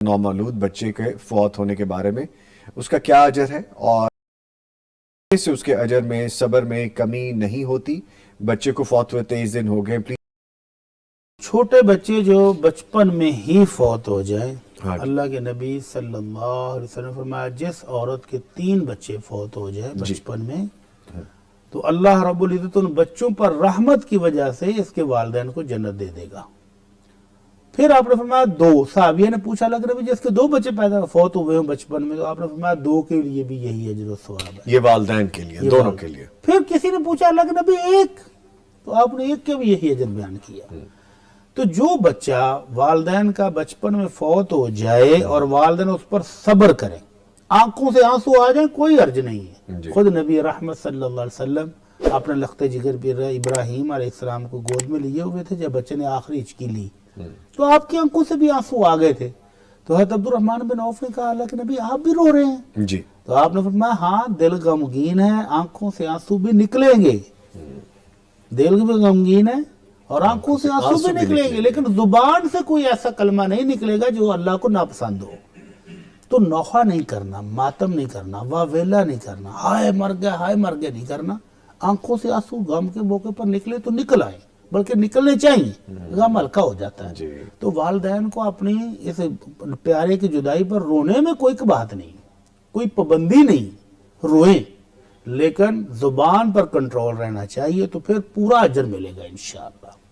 نومولود بچے کے فوت ہونے کے بارے میں اس کا کیا اجر ہے، اور سے اس کے اجر میں صبر میں کمی نہیں ہوتی؟ بچے کو فوت ہوئے 23 دن ہو گئے، پلیز۔ چھوٹے بچے جو بچپن میں ہی فوت ہو جائیں، ہاں جی، اللہ کے نبی صلی اللہ علیہ وسلم نے فرمایا جس عورت کے 3 بچے فوت ہو جائیں جی، بچپن میں، تو اللہ رب العزت ان بچوں پر رحمت کی وجہ سے اس کے والدین کو جنت دے دے گا۔ پھر آپ نے فرمایا 2 صحابیہ نے پوچھا اللہ کے نبی جس کے 2 بچے پیدا فوت ہوئے ہوں بچپن میں، تو آپ نے فرمایا 2 کے لیے بھی یہی اجر و ثواب ہے، یہ والدین کے لیے، یہ دونوں کے لیے۔ پھر کسی نے پوچھا اللہ کے نبی 1، تو آپ نے 1 کے بھی یہی اجر بیان کیا۔ تو جو بچہ والدین کا بچپن میں فوت ہو جائے اور والدین اس پر صبر کریں، آنکھوں سے آنسو آ جائیں، کوئی عرض نہیں ہے۔ جی، خود نبی رحمت صلی اللہ علیہ وسلم اپنے لخت جگر پر ابراہیم علیہ السلام کو گود میں لیے ہوئے تھے، جب بچے نے آخری ہچکی لی تو آپ کی آنکھوں سے بھی آنسو آ گئے تھے، تو حضرت عبد الرحمن بن عوف نے کہا اللہ کے نبی آپ بھی رو رہے ہیں؟ جی، تو آپ نے فرمایا ہاں دل غمگین ہے، آنکھوں سے آنسو بھی نکلیں گے، دل بھی غمگین ہے اور آنکھوں سے آنسو بھی نکلیں گے، لیکن زبان سے کوئی ایسا کلمہ نہیں نکلے گا جو اللہ کو ناپسند ہو۔ تو نوحہ نہیں کرنا، ماتم نہیں کرنا، واویلا نہیں کرنا، ہائے مر گیا نہیں کرنا۔ آنکھوں سے آنسو غم کے موقع پر نکلے تو نکل آئیں، بلکہ نکلنے چاہیے، غم ہلکا ہو جاتا ہے۔ جی، تو والدین کو اپنی اس پیارے کی جدائی پر رونے میں کوئی بات نہیں، کوئی پابندی نہیں، روئیں، لیکن زبان پر کنٹرول رہنا چاہیے، تو پھر پورا اجر ملے گا انشاءاللہ۔